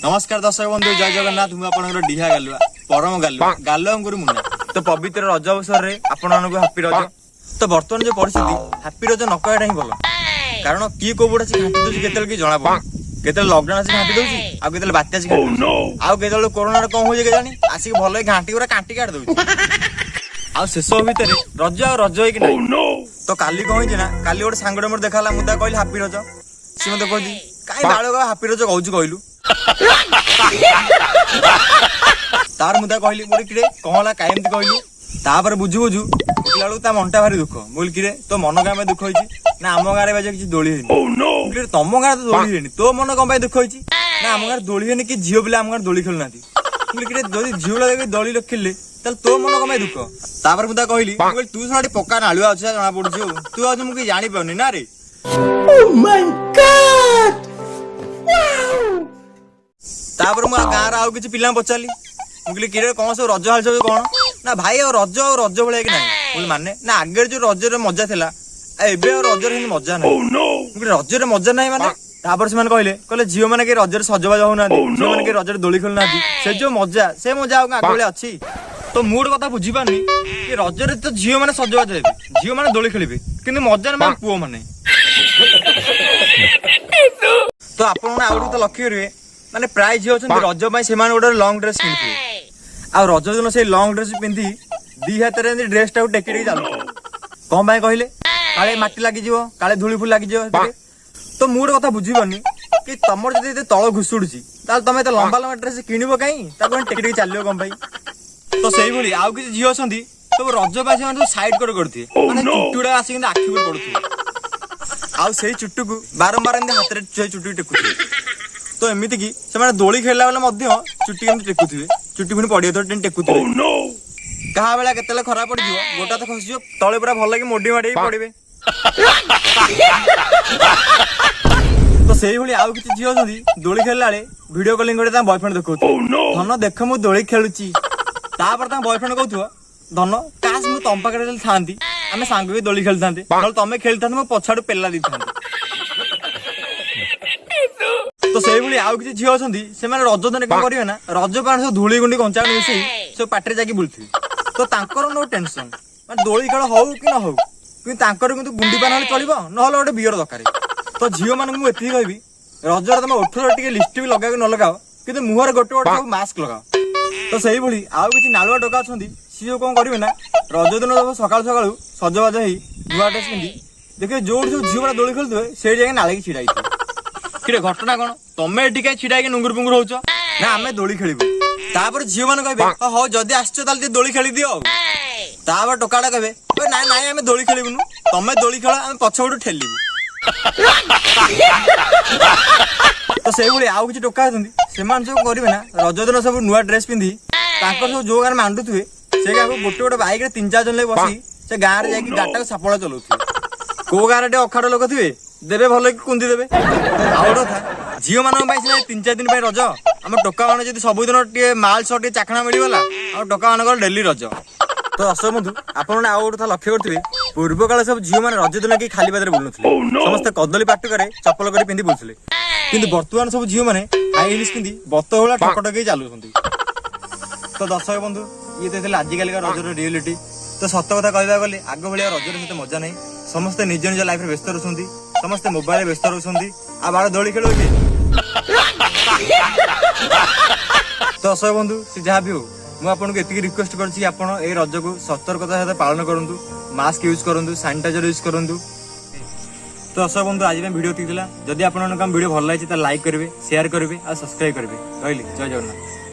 नमस्कार दर्शक बंधु जय जगन्नाथ मुझे डीहा गालुआ परम गालुआ गालुआ मुना तो पवित्र रज अवसर में आपण हापी रज। तो बर्तमान जो परिस्थिति हापी रज न कहटा ही भल कारण किए को बुढ़ा से घाटी दूसरी केते कि जना पड़े केते लॉकडाउन से घाटी दूसरी आउ केते बात्या से घाटी आउ केते कोरोना रे कौन हो जे जानी आसिक भल घाटी पूरा काटी काट दउची आ शेष भितर रज आ रज कि नहीं। तो काली कहीं ना काली गोटे सांगड़े मोर देखा मुझे कहली हापी रज सी मत कहती कहीं बाल हापी रज कहूँ कहलु तार मुझे कहली बोल कि कहला कहीं कहलु तापर बुझु बुझु बेलू ता मनटा भारी दुख बोल कि तो मन गाँव दुख होती ना आम गाँव में किसी दोली है तुम गाँव तो दोली है तो मन कम दुख होती ना आम गाँव दोली है कि झील पिला आम गाँव दोली खेलु ना जदि झील दोली खेले तो मन कम दुख तापर मुझे कहली तू साड़ी पक्का नालुआ अच्छे जना पड़ू तू आज मुझे जानी पाऊनी ना रे तापर मु गाँव आउ किसी पिला पचारि मुझे कि कौन सब रज हाल सब कौन ना भाई और रज भाया कि ना माने ना आगे जो रज मजा था एवं रजर मजा ना रजर मजा ना माने तापर से कहले झील मैंने रजर सजबाज होना झील मैंने रजर दोली खेलुना से जो मजा से मजा आगे अच्छी तो मुड कथा बुझी पारनी कि रजरे तो झील मैंने सजबाज हे झील मैंने दोली खेलिबे किंतु मजा ना पुओ मैंने तो आपण आउ तो लक्ष्य करेंगे माने प्राय झील अच्छा रज से गोटे लंग ड्रेस पिंधे आ रज दिन से लंग ड्रेस पिंधि दी हाथ में ड्रेस टाक टेकी चलु कौन कहले काले मटी लगी काले धूली फूल लगी तो मुड कथा बुझी पारनी कि तुम जब तल घुषुड़ी तुम तो लंबा लंबा ड्रेस किणव कहीं टेकी चलो कौन तो से भाई आउ किसी झील अच्छा सब रजबासी मैंने सैड करते चुट्टी गुड़ा आसिक आखि पर पड़ू आउ से चुट्टू को बारंबार हाथ में चुट्टी टेकुए तो एमती कि से दोली खेलला बेले चुट्टी टेकुए चुट्टी पुणी पड़े तो टेकुए क्या बेला के खराब पड़ गोटा तो खसी तले पूरा भल लगे मोडी माड़ी पड़े तो से भाई आउ किसी झील अच्छा दोली खेलला वीडियो कॉलिंग कर बॉयफ्रेंड देखो धन देख मु दोली खेलुची तापर बॉयफ्रेंड कहू धन काश मु तम पाखे था आम सांग भी दोली खेलता तुम खेलता मो पछाड़ू पेला दी था तो से भाई आउ किसी झील अच्छा से रज दिन कौन करेंगे ना रज पान सब धूली गुंडी कंचा मिसई सब पाटे जाकि बुलथि तो तांकर नो टेंशन दोली खेल हो कि न हो कि गुंडी पान चलो ना गोटे बियर दरकार तो झील मान मुझे कहबी रजर तुम ओठर टे लिपस्टिक लगा न लगाओ कि मुहर गोटे गोटे सब मास्क लगाओ तो से भाई आउ किसी नालुआ टोका अच्छा सी कौन करेंगे ना रज दिन सब सका सका सजबाज हो नुआ ड्रेस पिंधि देखिए जो सब झील दोली खेलुए से जगह नाली छिड़ा कि घटना कौन तुम ये कहीं छिड़ा नुंगुर पुंगुर हो ना आम दोली खेलु तापर झील मैंने कहे हाँ जदि आसो दोली खेली दियो तापर टोकाटा कहे ना ना आम दोली खेलुनु तुम दोली खेल आम पछपटू ठेलू तो से भाई आउ किसी टोका से सब करेंगे ना रज दिन सब नुआ ड्रेस पिंधि सब जो गाँव मांडुए से गाँव गोटे गोटे बैक रे 3-4 जन लगे बसी से गाँव में जाकि गाटा सापड़ा चलाऊ कौ गाँव टे अखाड़ लोक थे देवे भल कि कुंदी देवे आउ गोटे था झील मान 3-4 दिन रज आम टोका मान जो सबुदिन माल सह चाखणा मिलगला आम टोका मान डेली रज तो दर्शक बंधु आपण आउ गोटे लक्ष्य करते पूर्व काल सब झील मैंने रज दिन कि खाली पादे बुलूले समस्त कदली पाटुक चपल कर पिंधि बुलूले किंतु बर्तमान सब झील मैंने हाई हिल्स पिंधि बत भाया ठकटक चलुं तो दर्शक बंधु ये तो आजिकल रजर रियलिटी तो सत कथा कहवा गले आग भाया रजर सहित मजा नहीं समस्ते निज निज लाइफ में व्यस्त रहते समस्ते मोबाइल व्यस्त रहते आ बार दोली खेल तो दर्शक बंधु से जहाँ भी हो मुझे एति रिक्वेस्ट कर रज को सतर्कता सहित पालन करूँ मास्क यूज करूँ सैनिटाइजर यूज करूँ तो दर्शक बंधु आज वीडियो ठीक जदि आपको वीडियो भल लगी तो लाइक करेंगे शेयर करेंगे और सब्सक्राइब करेंगे रही जय जगन्नाथ।